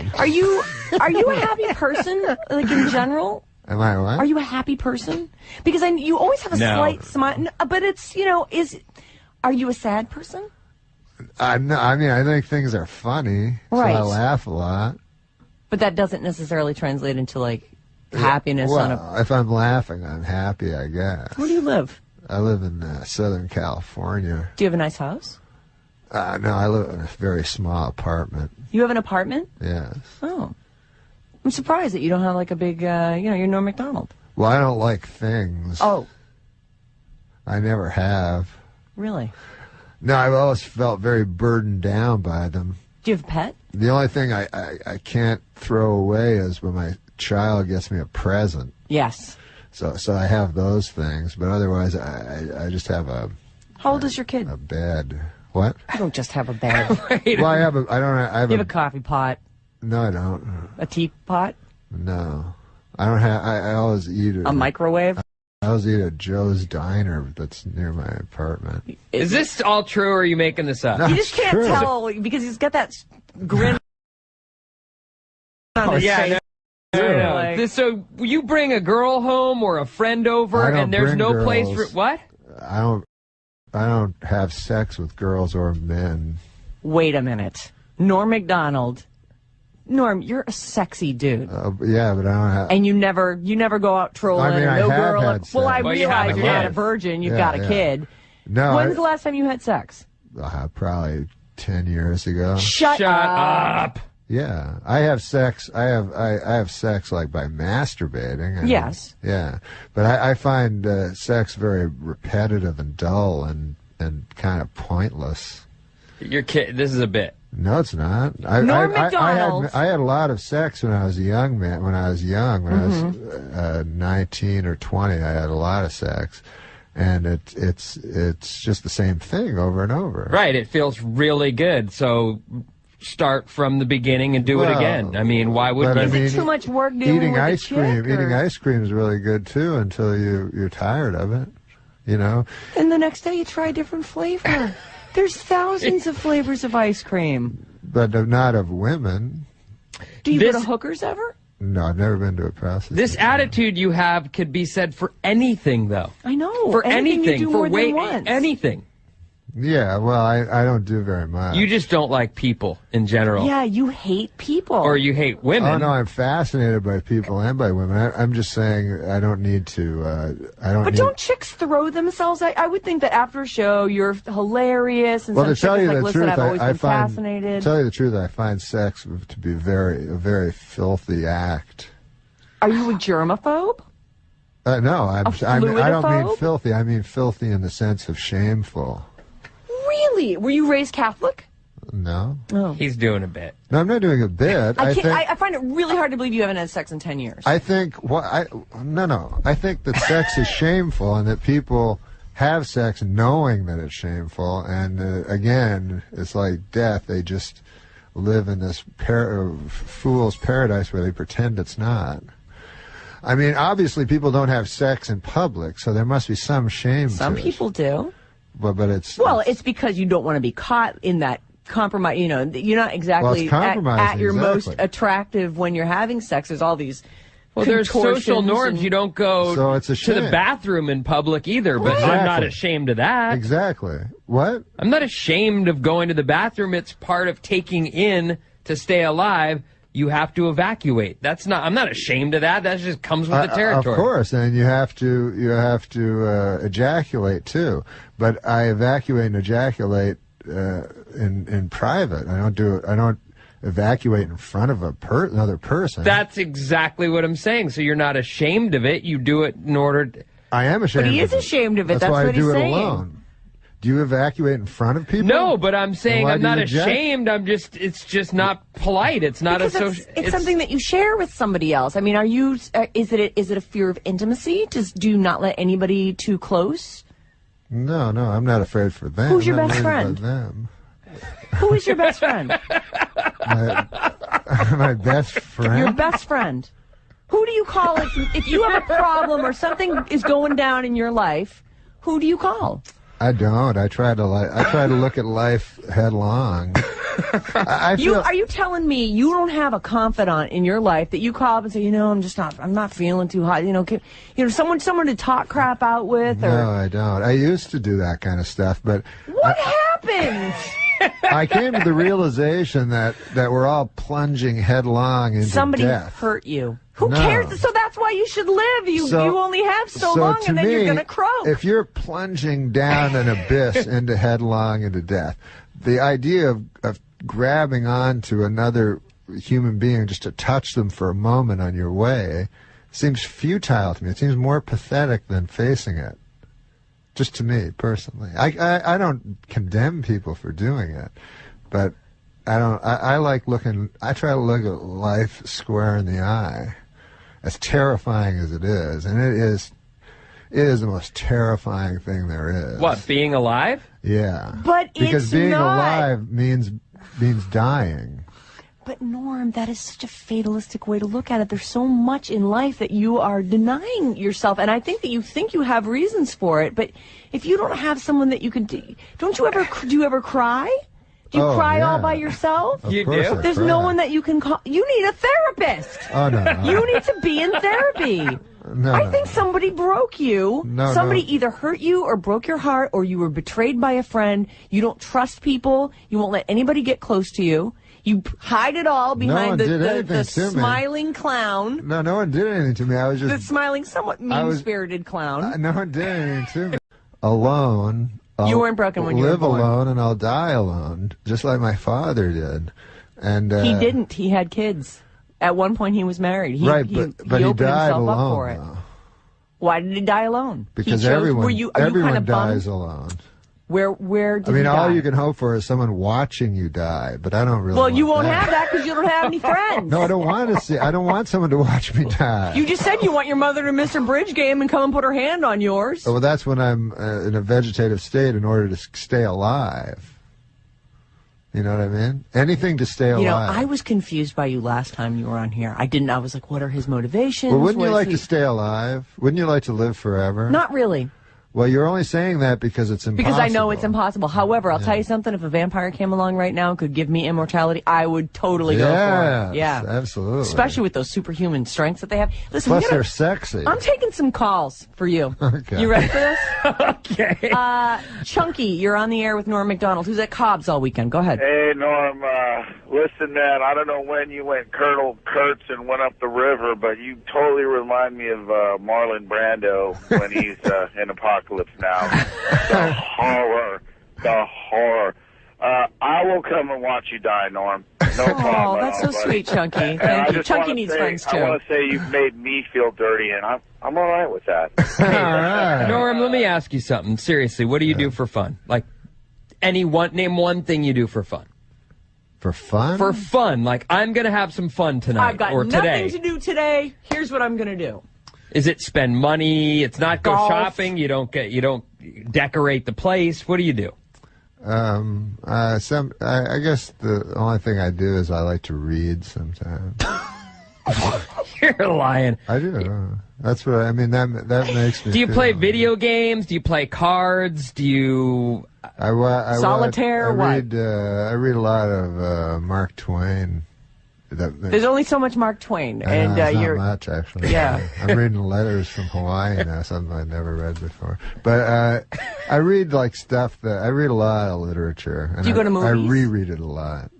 job. Are you a happy person, like in general? Am I what? Are you a happy person? Because you always have a slight smile, but it's, are you a sad person? I mean, I think things are funny, right. So I laugh a lot. But that doesn't necessarily translate into, like, happiness if I'm laughing, I'm happy, I guess. Where do you live? I live in Southern California. Do you have a nice house? No, I live in a very small apartment. You have an apartment? Yes. Oh. I'm surprised that you don't have, like, a big, you're Norm Macdonald. Well, I don't like things. Oh. I never have. Really? No, I've always felt very burdened down by them. Do you have a pet? The only thing I can't throw away is when my child gets me a present. Yes. So I have those things, but otherwise I just have a... How old is your kid? A bed. What? I don't just have a bed. Well, I have a coffee pot. No, I don't. A teapot? No. I don't have... I always eat... A microwave? I always eat at Joe's Diner that's near my apartment. Is this all true, or are you making this up? No, you just can't tell because he's got that grin on his face. No. Like, so you bring a girl home or a friend over, and there's no place for what? I don't have sex with girls or men. Wait a minute, Norm Macdonald. Norm, you're a sexy dude. Yeah, but I don't have... And you never go out trolling. I mean, no girl. Had sex. Well, I realize you're not a virgin. You've got a kid. No. When's the last time you had sex? Probably 10 years ago. Shut up. Yeah, I have sex. I have sex like by masturbating. Yes. Yeah, but I find sex very repetitive and dull and kind of pointless. Your kid. This is a bit. No, it's not. Norm Macdonald. I had a lot of sex when I was a young man. When I was 19 or 20, I had a lot of sex, and it's just the same thing over and over. Right. It feels really good. So start from the beginning and do it again. I mean, why would you? Is it too much work dealing with ice cream? Eating ice cream is really good too until you're tired of it. You know. And the next day you try a different flavor. There's thousands of flavors of ice cream. But not of women. Do you go to hookers ever? No, I've never been to a prostitute. This attitude you have could be said for anything, though. I know. For anything. You do for more than once. anything. Yeah, well, I don't do very much. You just don't like people in general. Yeah, you hate people. Or you hate women. Oh, no, I'm fascinated by people and by women. I'm just saying I don't need to, But don't chicks throw themselves? I would think that after a show, you're hilarious. And well, to tell you the listen, truth, I've always been fascinated. To tell you the truth, I find sex to be a very filthy act. Are you a germaphobe? No, I don't mean filthy. I mean filthy in the sense of shameful. Really? Were you raised Catholic? No. Oh. He's doing a bit. No, I'm not doing a bit. I find it really hard to believe you haven't had sex in 10 years. I think I think that sex is shameful and that people have sex knowing that it's shameful. And again, it's like death. They just live in this fool's paradise where they pretend it's not. I mean, obviously people don't have sex in public, so there must be some shame to it. Some people do. But it's because you don't want to be caught in that compromise. You know, you're not exactly at your most attractive when you're having sex. There's all these. Well, there's social norms. You don't go to the bathroom in public either. But Exactly. I'm not ashamed of that. Exactly. What? I'm not ashamed of going to the bathroom. It's part of taking in to stay alive. You have to evacuate. I'm not ashamed of that. That just comes with the territory. Of course, and you have to ejaculate too. But I evacuate and ejaculate in private. I don't evacuate in front of another person. That's exactly what I'm saying. So you're not ashamed of it. You do it in order to... I am ashamed. But he is ashamed of it. That's why what I do he's it saying. alone. Do you evacuate in front of people? No, but I'm saying I'm not ashamed. It's just not polite. It's not because a social. It's something that you share with somebody else. I mean, are you? Is it a fear of intimacy? Do you not let anybody too close? No, I'm not afraid for them. Who's your best friend? Them. Who is your best friend? My best friend. Your best friend. Who do you call if you have a problem or something is going down in your life? Who do you call? I don't. I try to look at life headlong. I feel, are you telling me you don't have a confidant in your life that you call up and say, I'm not feeling too hot, someone to talk crap out with? Or... No, I don't. I used to do that kind of stuff, but what happened? I came to the realization that we're all plunging headlong into Somebody death. Hurt you. Who cares? So that's why you should live. You only have so long, and then you're going to croak. If you're plunging down an abyss into headlong into death, the idea of grabbing onto another human being just to touch them for a moment on your way seems futile to me. It seems more pathetic than facing it. Just to me, personally. I don't condemn people for doing it, but I try to look at life square in the eye, as terrifying as it is, and it is the most terrifying thing there is. What, being alive? Yeah. But because it's being not. alive means dying. But Norm, that is such a fatalistic way to look at it. There's so much in life that you are denying yourself, and I think that you think you have reasons for it. But if you don't have someone that you can, do you ever cry? Do you cry all by yourself? You do. There's no one that you can call. You need a therapist. Oh no. You need to be in therapy. I think somebody broke you. Somebody either hurt you or broke your heart, or you were betrayed by a friend. You don't trust people. You won't let anybody get close to you. You hide it all behind the smiling clown. No one did anything to me. I was just... The smiling, somewhat mean-spirited clown. No one did anything to me. Alone. You weren't broken when you were born. Live alone and I'll die alone, just like my father did. And he didn't. He had kids. At one point, he was married. He but he opened died himself alone, up for it. though. Why did he die alone? Because everyone dies alone. Where did he die? All you can hope for is someone watching you die, but I don't really Well, you won't have that because you don't have any friends. No, I don't want to see. I don't want someone to watch me die. You just said you want your mother to miss her bridge game and come and put her hand on yours. Well, that's when I'm in a vegetative state in order to stay alive. You know what I mean? Anything to stay alive. I was confused by you last time you were on here. I was like, what are his motivations? Well, wouldn't you like to stay alive? Wouldn't you like to live forever? Not really. Well, you're only saying that because it's impossible. Because I know it's impossible. However, I'll tell you something. If a vampire came along right now and could give me immortality, I would totally go for it. Yeah, absolutely. Especially with those superhuman strengths that they have. Listen, plus they're sexy. I'm taking some calls for you. Okay. You ready for this? Okay. Chunky, you're on the air with Norm Macdonald, who's at Cobb's all weekend. Go ahead. Hey, Norm. Listen, man, I don't know when you went Colonel Kurtz and went up the river, but you totally remind me of Marlon Brando when he's in Apocalypse Now. The horror. I will come and watch you die, Norm. No problem. Oh, that's so sweet, Chunky. Thank you. Chunky needs friends, too. I want to say you've made me feel dirty, and I'm all right with that. All right. Norm, let me ask you something. Seriously, what do you do for fun? Like, name one thing you do for fun. For fun? For fun. Like, I'm going to have some fun tonight I've got or today. nothing to do today. Here's what I'm going to do. Is it spend money? It's not go shopping. You don't decorate the place. What do you do? I guess the only thing I do is I like to read sometimes. You're lying. I do. That's what I mean. That makes me. Do you play video games? Do you play cards? Do you? Solitaire? I read a lot of Mark Twain. There's only so much Mark Twain, and not much actually. Yeah. I'm reading letters from Hawaii now, something I'd never read before. But I read stuff I read a lot of literature. And do you go to movies? I reread it a lot.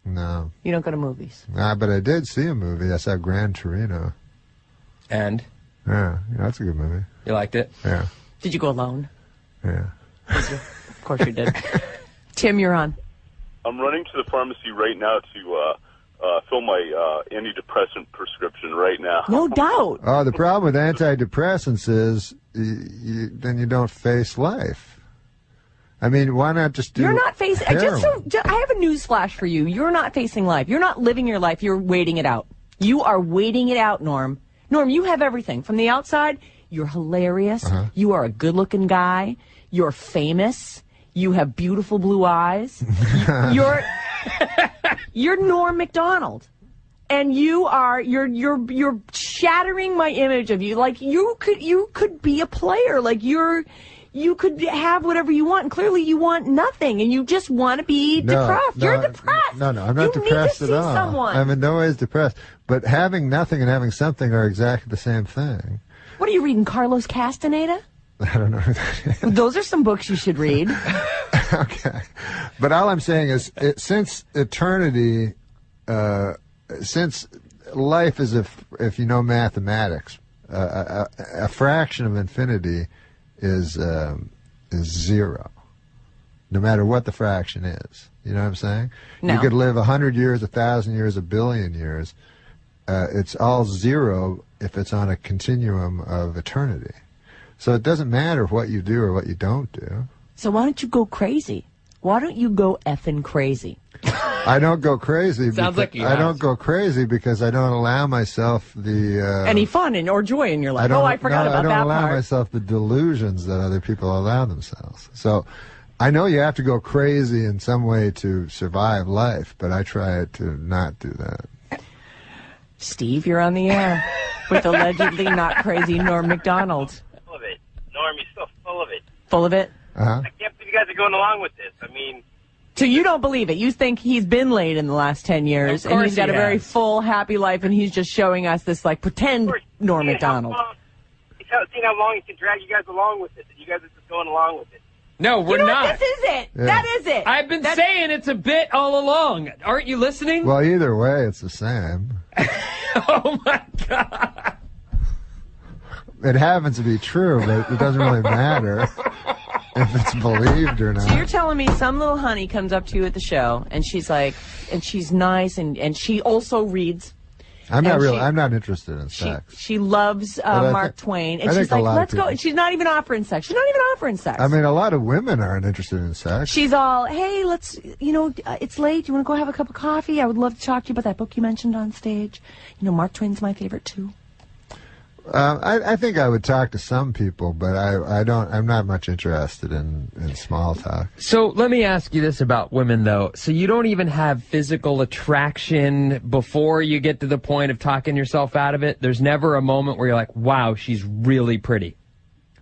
No. You don't go to movies? But I did see a movie. I saw Gran Torino. And? Yeah, that's a good movie. You liked it? Yeah. Did you go alone? Yeah. Of course you did. Tim, you're on. I'm running to the pharmacy right now to fill my antidepressant prescription right now. No doubt. Oh, the problem with antidepressants is then you don't face life. I mean, why not just do? You're not facing. I have a news flash for you. You're not facing life. You're not living your life. You're waiting it out. You are waiting it out, Norm. Norm, you have everything from the outside. You're hilarious. You are a good-looking guy. You're famous. You have beautiful blue eyes. You're Norm Macdonald, and you're shattering my image of you. Like you could be a player. Like you're you could have whatever you want. And clearly you want nothing, and you just want to be depressed. You're depressed. No, I'm not depressed at all. You need to see someone. I'm in no ways depressed. But having nothing and having something are exactly the same thing. What are you reading, Carlos Castaneda? I don't know who that is. Those are some books you should read. Okay. But all I'm saying is, since eternity, since life is, if you know mathematics, a fraction of infinity is zero, no matter what the fraction is. You know what I'm saying? No. You could live 100 years, 1,000 years, 1 billion years. It's all zero if it's on a continuum of eternity. So it doesn't matter what you do or what you don't do. So why don't you go crazy? Why don't you go effing crazy? I don't go crazy. Sounds like you I don't go crazy because I don't allow myself the any fun or joy in your life. I forgot about that part. I don't allow myself the delusions that other people allow themselves. So I know you have to go crazy in some way to survive life, but I try to not do that. Steve, you're on the air with allegedly not crazy Norm Macdonald. Full of it. Norm, you're so full of it. Full of it? Uh-huh. I can't believe you guys are going along with this. I mean... So you don't believe it. You think he's been laid in the last 10 years, and he's got a very full, happy life, and he's just showing us this, like, pretend Norm Macdonald. He's seen how long he can drag you guys along with it, and you guys are just going along with it. No, we're not. This is it. Yeah. That is it. I've been saying it's a bit all along. Aren't you listening? Well, either way, it's the same. Oh, my God. It happens to be true, but it doesn't really matter if it's believed or not. So you're telling me some little honey comes up to you at the show, and she's like, and she's nice, and she also reads. I'm not interested in sex. She loves Mark Twain, and she's like, let's go. And she's not even offering sex. She's not even offering sex. I mean, a lot of women aren't interested in sex. She's all, hey, let's, it's late. You want to go have a cup of coffee? I would love to talk to you about that book you mentioned on stage. Mark Twain's my favorite, too. I think I would talk to some people, but I'm not much interested in small talk. So let me ask you this about women, though. So you don't even have physical attraction before you get to the point of talking yourself out of it? There's never a moment where you're like, wow, she's really pretty.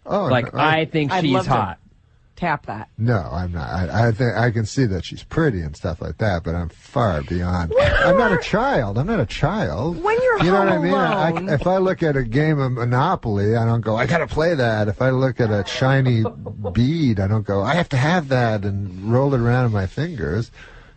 Oh, like, I think she's hot. Tap that. No, I'm not. I think I can see that she's pretty and stuff like that, but I'm far beyond. I'm not a child. I'm not a child. When you're you know home what I mean? alone. If I look at a game of Monopoly, I don't go, I gotta play that. If I look at a shiny bead, I don't go, I have to have that and roll it around in my fingers.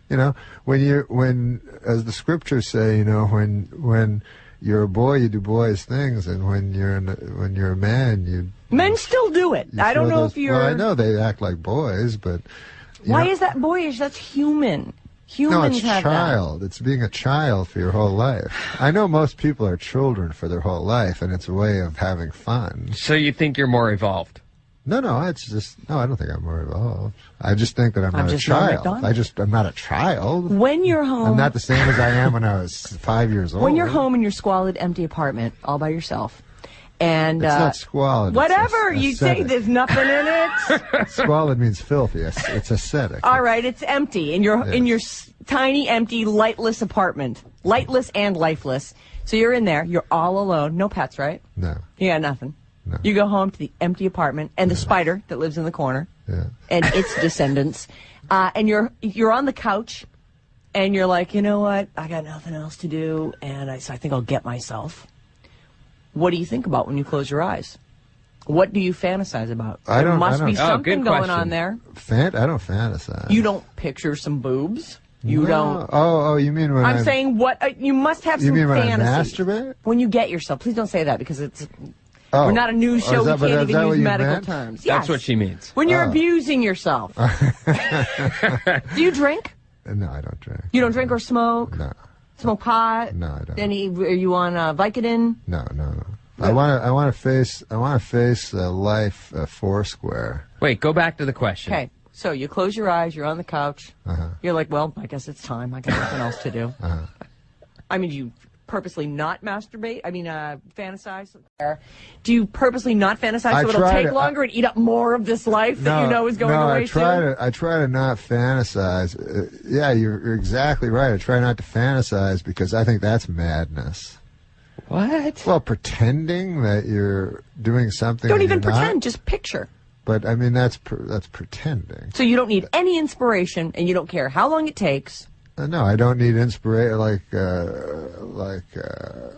When as the scriptures say, when you're a boy, you do boys' things, and when you're a man, you. Men still do it. I don't know if you're. Well, I know they act like boys, but. Why is that boyish? That's human. Humans no, it's have child. That. It's being a child for your whole life. I know most people are children for their whole life, and it's a way of having fun. So you think you're more evolved? No, it's just I don't think I'm more evolved. I just think that I'm not a child. I'm not a child. When you're home, I'm not the same as I am when I was 5 years old. When you're home in your squalid, empty apartment, all by yourself, and it's not squalid. Whatever you say, there's nothing in it. Squalid means filthy. It's aesthetic. All right, it's empty in your tiny, empty, lightless apartment, lightless and lifeless. So you're in there. You're all alone. No pets, right? No. You got nothing. No. You go home to the empty apartment and the spider that lives in the corner and its descendants, and you're on the couch, and you're like, you know what? I got nothing else to do, and so I think I'll get myself. What do you think about when you close your eyes? What do you fantasize about? There must be something going on there. I don't fantasize. You don't picture some boobs. You don't. Oh, you mean when I'm saying what? You must have some fantasy. You mean when fantasy. I masturbate? When you get yourself. Please don't say that because it's. We're not a news show. We can't even use medical terms. Yes. That's what she means. When you're abusing yourself. Do you drink? No, I don't drink. You don't drink or smoke? No. Smoke pot? No, I don't. Are you on Vicodin? No. I want to face life foursquare. Wait, go back to the question. Okay. So you close your eyes, you're on the couch. You're like, well, I guess it's time. I got nothing else to do. I mean, you purposely not masturbate? I mean, fantasize? Do you purposely not fantasize so it'll take longer and eat up more of this life that you know is going away soon? I try to not fantasize. Yeah, you're exactly right. I try not to fantasize because I think that's madness. What? Well, pretending that you're doing something. Don't even pretend. Just picture. But I mean, that's pretending. So you don't need any inspiration, and you don't care how long it takes. No, I don't need inspiration like the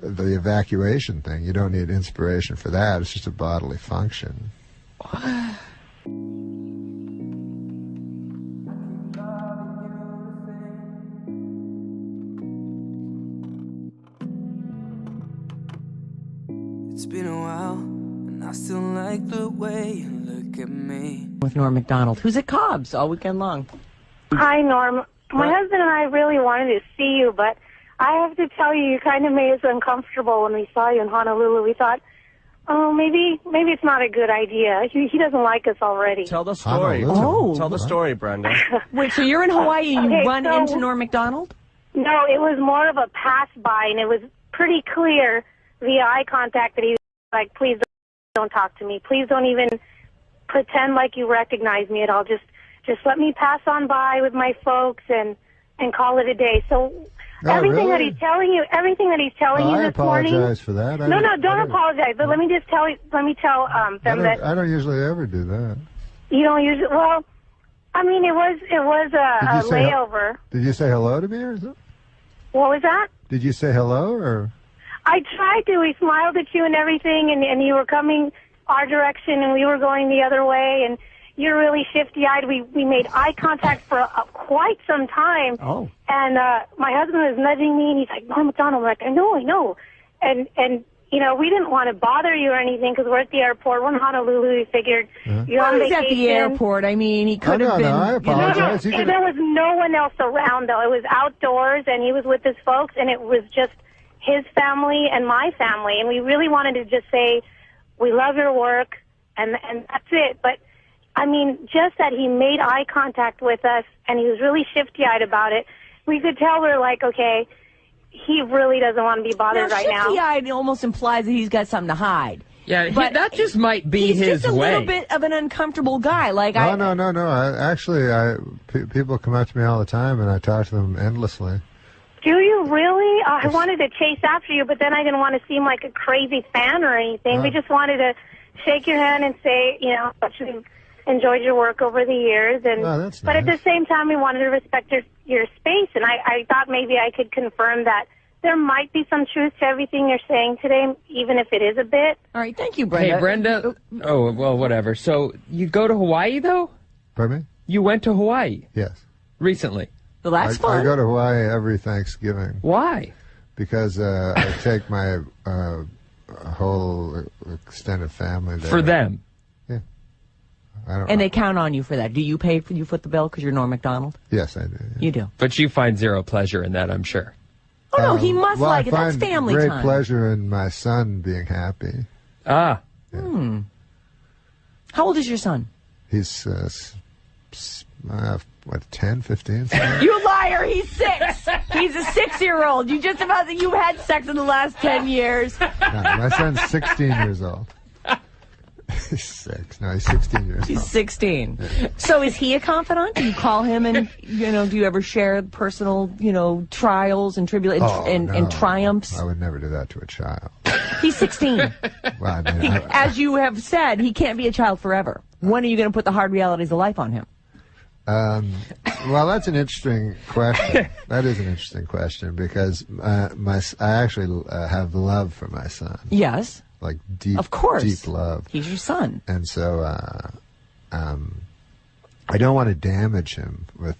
evacuation thing. You don't need inspiration for that. It's just a bodily function. It's been a while, and I still like the way you look at me. With Norm Macdonald, who's at Cobb's all weekend long. Hi, Norm. My husband and I really wanted to see you, but I have to tell you, you kind of made us uncomfortable when we saw you in Honolulu. We thought, oh, maybe it's not a good idea. He doesn't like us already. Tell the story. Oh. Tell the story, Brenda. Wait, so you're in Hawaii and you Okay, run so- into Norm Macdonald? No, it was more of a pass-by, and it was pretty clear via eye contact that he was like, please don't talk to me. Please don't even pretend like you recognize me at all. Just let me pass on by with my folks and call it a day. So everything that he's telling you this morning. I apologize for that. No, don't apologize. But let me tell them that I don't usually ever do that. you don't usually. Well, I mean, it was a layover. Did you say hello to me or something? What was that? Did you say hello or? I tried to. We smiled at you and everything, and you were coming our direction, and we were going the other way, and you're really shifty-eyed. We made eye contact for quite some time. Oh. And my husband was nudging me, and he's like, Norm Macdonald. I'm like, I know. And you know, we didn't want to bother you or anything because we're at the airport. We're in Honolulu. We figured you're on He's vacation. at the airport. I mean, he could have been. No, I apologize. There was no one else around, though. It was outdoors, and he was with his folks, and it was just his family and my family. And we really wanted to just say, we love your work, and that's it. But, I mean, just that he made eye contact with us, and he was really shifty-eyed about it, we could tell we're like, okay, he really doesn't want to be bothered right now. Shifty-eyed almost implies that he's got something to hide. Yeah, But that just might be he's his just a way. little bit of an uncomfortable guy. Like No. People come up to me all the time, and I talk to them endlessly. Do you really? I wanted to chase after you, but then I didn't want to seem like a crazy fan or anything. We just wanted to shake your hand and say, you know, we've enjoyed your work over the years. And that's but at nice. the same time, we wanted to respect your space. And I thought maybe I could confirm that there might be some truth to everything you're saying today, even if it is a bit. All right, thank you, Brenda. Hey, Brenda. Oh, well, whatever. So you go to Hawaii, though? Pardon me? You went to Hawaii Yes. recently. Well, that's fun. I go to Hawaii every Thanksgiving Why? because I take my whole extended family there. For them. Yeah. I don't. And they count on you for that. Do you pay for you foot the bill because you're Norm Macdonald? Yes, I do. Yeah. You do. But you find zero pleasure in that, I'm sure. Oh, no, he must well, like I it. That's find family great time. pleasure in my son being happy. Ah. How old is your son? He's 10, 15? Something? You liar! He's 6. He's a 6-year-old. You just about that you've had sex in the last 10 years. No, my son's 16 years old. He's 6. No, he's 16 years He's old. 16. So is he a confidant? Do you call him and do you ever share personal trials and tribulations and triumphs? I would never do that to a child. He's 16. Well, I mean, As you have said, he can't be a child forever. When are you going to put the hard realities of life on him? well, that's an interesting question. That is an interesting question because I actually have love for my son. Yes. Like deep, Of course. deep love. He's your son. And so I don't want to damage him with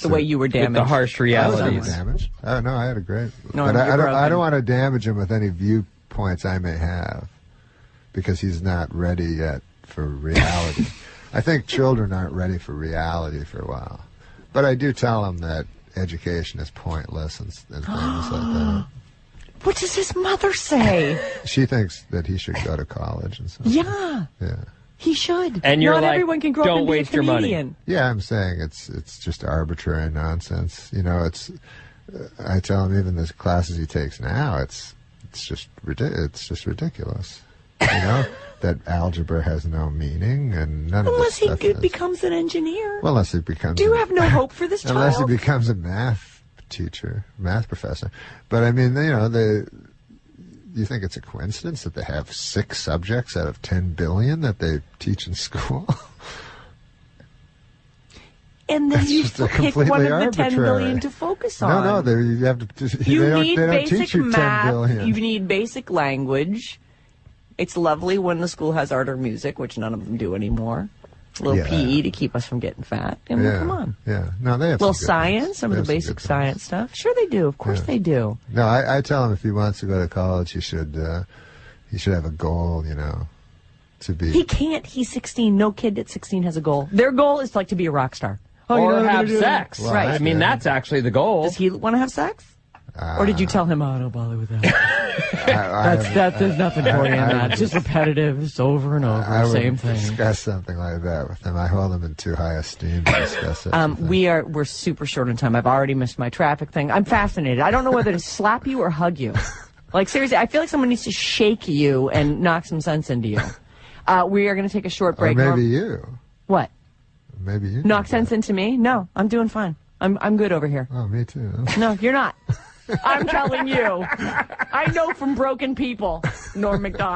The way you were With the damaged. harsh I was never realities. damaged. Oh, no, I had a great. No, but you're I broken. don't want to damage him with any viewpoints I may have, because he's not ready yet for reality. I think children aren't ready for reality for a while, but I do tell them that education is pointless and things like that. What does his mother say? She thinks that he should go to college and stuff. Yeah, Yeah. he should. And you're Not like, everyone can grow up "Don't and be waste a your money." comedian. Yeah, I'm saying it's just arbitrary nonsense. It's. I tell him even the classes he takes now, it's just ridiculous. That algebra has no meaning and none Unless of this he stuff becomes an engineer. Well, unless he becomes. Do you have no hope for this child? Unless he becomes a math teacher, math professor. But I mean, you think it's a coincidence that they have 6 subjects out of 10 billion that they teach in school? And then That's you just pick completely one of the arbitrary. 10 billion to focus on. No, you have to. You they need don't basic teach you 10 math. billion. You need basic language. It's lovely when the school has art or music, which none of them do anymore. A little PE to keep us from getting fat. I mean, come on. Yeah. No, they have little some good science, ones. some They of the have some basic good science stuff. Sure they do. Of course they do. No, I tell him if he wants to go to college, he should have a goal, to be. He can't. He's 16. No kid at 16 has a goal. Their goal is to be a rock star. Or have sex. Well, right. I mean, that's actually the goal. Does he want to have sex? Or did you tell him, oh, don't bother with that? There's nothing for you in that. It's just repetitive. It's over and over. Same thing. Discuss something like that with him. I hold him in too high esteem to discuss it. We're super short on time. I've already missed my traffic thing. I'm fascinated. I don't know whether to slap you or hug you. Like, seriously, I feel like someone needs to shake you and knock some sense into you. We are going to take a short break. Or maybe you. What? Maybe you. Knock sense into me? No, I'm doing fine. I'm good over here. Oh, me too. No, you're not. I'm telling you. I know from broken people. Norm Macdonald.